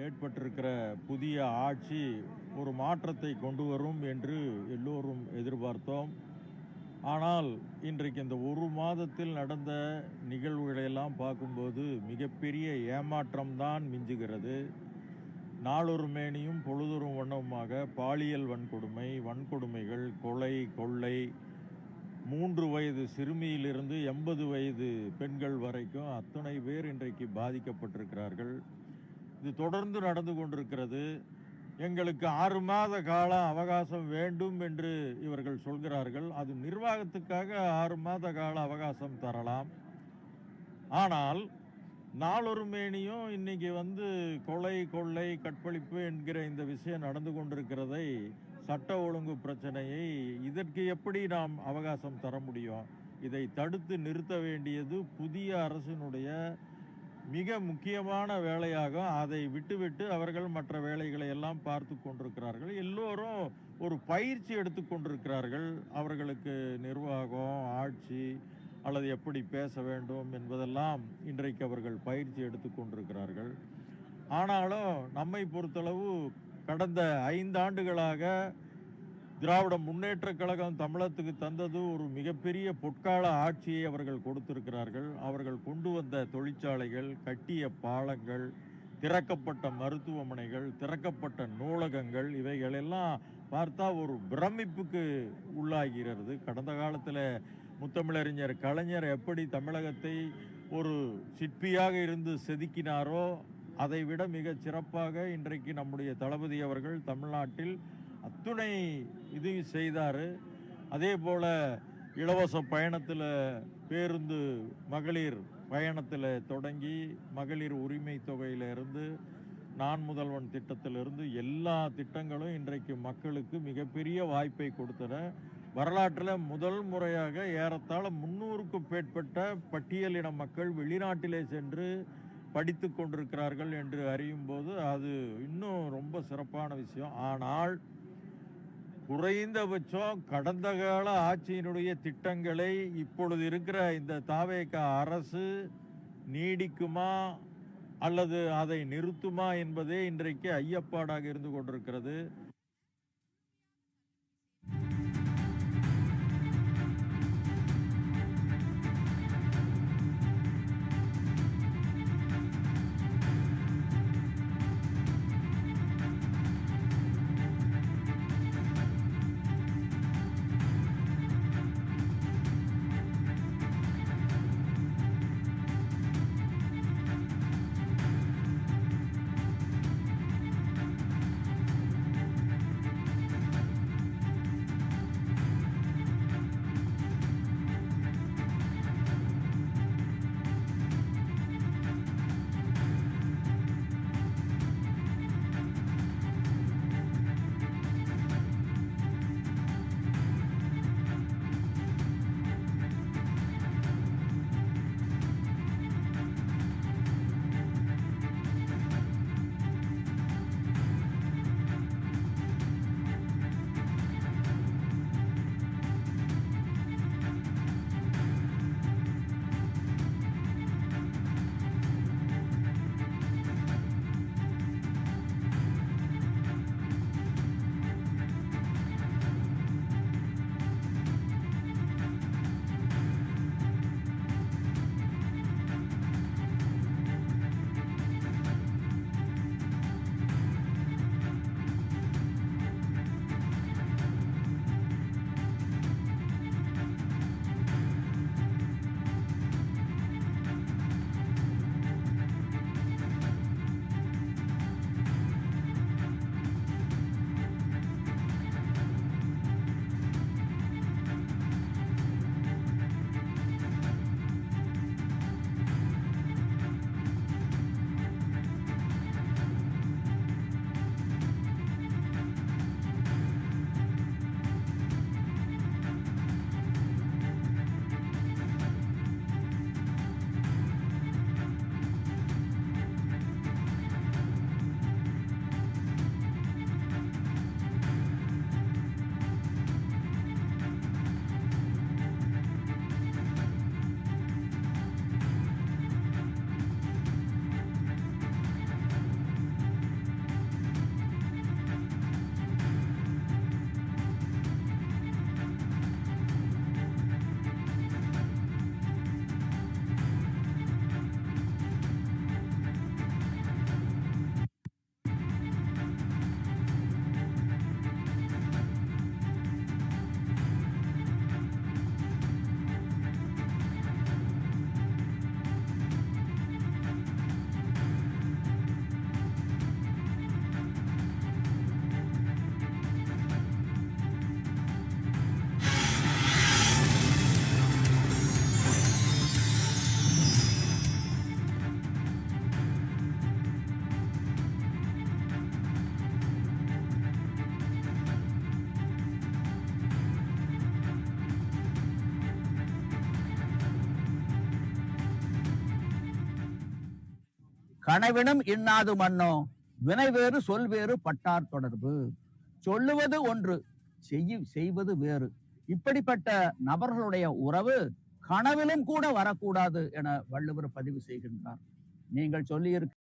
ஏற்பட்டிருக்கிற புதிய ஆட்சி ஒரு மாற்றத்தை கொண்டு வரும் என்று எல்லோரும் எதிர்பார்த்தோம். ஆனால் இன்றைக்கு இந்த ஒரு மாதத்தில் நடந்த நிகழ்வுகளையெல்லாம் பார்க்கும்போது மிகப்பெரிய ஏமாற்றம்தான் மிஞ்சுகிறது. நாளொரு மேனியும் பொழுதொரு வண்ணமுமாக பாலியல் வன்கொடுமைகள், கொலை, கொள்ளை, 3 வயது சிறுமியிலிருந்து 80 வயது பெண்கள் வரைக்கும் அத்தனை பேர் இன்றைக்கு பாதிக்கப்பட்டிருக்கிறார்கள். இது தொடர்ந்து நடந்து கொண்டிருக்கிறது. எங்களுக்கு 6 மாத கால அவகாசம் வேண்டும் என்று இவர்கள் சொல்கிறார்கள். அது நிர்வாகத்துக்காக 6 மாத கால அவகாசம் தரலாம். ஆனால் நாளொரு மேனியும் இன்னைக்கு கொலை, கொள்ளை, கற்பழிப்பு என்கிற இந்த விஷயம் நடந்து கொண்டிருக்கிறதை, சட்ட ஒழுங்கு பிரச்சனையை இதற்கு எப்படி நாம் அவகாசம் தர முடியும்? இதை தடுத்து நிறுத்த வேண்டியது புதிய அரசினுடைய மிக முக்கியமான வேலையாகும். அதை விட்டுவிட்டு அவர்கள் மற்ற வேலைகளை எல்லாம் பார்த்து கொண்டிருக்கிறார்கள். எல்லோரும் ஒரு பயிற்சி எடுத்து கொண்டிருக்கிறார்கள். அவர்களுக்கு நிர்வாகம், ஆட்சி அல்லது எப்படி பேச வேண்டும் என்பதெல்லாம் இன்றைக்கு அவர்கள் பயிற்சி எடுத்து கொண்டிருக்கிறார்கள். ஆனாலும் நம்மை பொறுத்தளவு கடந்த 5 ஆண்டுகளாக திராவிட முன்னேற்ற கழகம் தமிழகத்துக்கு தந்தது ஒரு மிகப்பெரிய பொற்கால ஆட்சியை அவர்கள் கொடுத்திருக்கிறார்கள். அவர்கள் கொண்டு வந்த தொழிற்சாலைகள், கட்டிய பாலங்கள், திறக்கப்பட்ட மருத்துவமனைகள், திறக்கப்பட்ட நூலகங்கள், இவைகளெல்லாம் பார்த்தா ஒரு பிரமிப்புக்கு உள்ளாகிறது. கடந்த காலத்தில் முத்தமிழறிஞர் கலைஞர் எப்படி தமிழகத்தை ஒரு சிற்பியாக இருந்து செதுக்கினாரோ அதை விட மிக சிறப்பாக இன்றைக்கு நம்முடைய தளபதி அவர்கள் தமிழ்நாட்டில் அத்துணை இது செய்தார். அதே போல் இலவச பயணத்தில், பேருந்து மகளிர் பயணத்தில் தொடங்கி மகளிர் உரிமை தொகையிலிருந்து, நான் முதல்வன் திட்டத்திலிருந்து எல்லா திட்டங்களும் இன்றைக்கு மக்களுக்கு மிகப்பெரிய வாய்ப்பை கொடுத்தன. வரலாற்றில் முதல் முறையாக ஏறத்தாழ 300க்கும் மேற்பட்ட பட்டியலின மக்கள் வெளிநாட்டிலே சென்று படித்து கொண்டிருக்கிறார்கள் என்று அறியும் போது அது இன்னும் ரொம்ப சிறப்பான விஷயம். ஆனால் குறைந்தபட்சம் கடந்த கால ஆட்சியினுடைய திட்டங்களை இப்பொழுது இருக்கிற இந்த தாவேக அரசு நீடிக்குமா அல்லது அதை நிறுத்துமா என்பதே இன்றைக்கு ஐயப்பாடாக இருந்து கொண்டிருக்கிறது. கனவினும் இன்னாது மன்னோ வினை வேறு சொல் வேறு பட்டார் தொடர்பு. சொல்லுவது ஒன்று, செய்வது வேறு. இப்படிப்பட்ட நபர்களுடைய உறவு கனவிலும் கூட வரக்கூடாது என வள்ளுவர் பதிவு செய்கின்றார். நீங்கள் சொல்லி